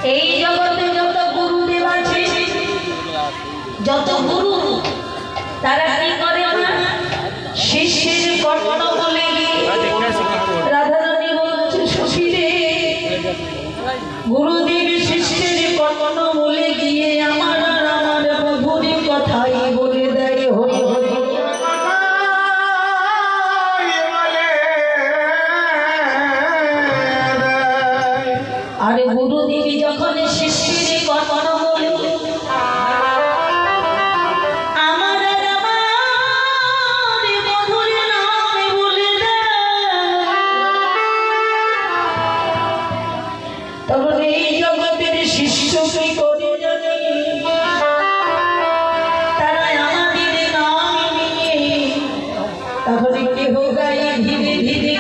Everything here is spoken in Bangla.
এই জগতে যত গুরুদেব আছে, যত গুরু, তারা কি করে না শিষ্যের কর্ণ বলে গিয়ে রাধারানী বলছে সখীরে, গুরুদেব শিষ্যের কর্ণ বলে গিয়ে আমার আর আমার প্রভুর কথাই বলে দেয় হরি হরি। আর গুরুদেবী যখন শিষ্যের কর্ণ বলে আমার আর আমার প্রভুর নাম বলে দেয়, তখন এই জগতের শিষ্য কি করে জানে, তারা আমাদের নাম নিয়ে তাহলে কেহ গায়ে ধীরে ধীরে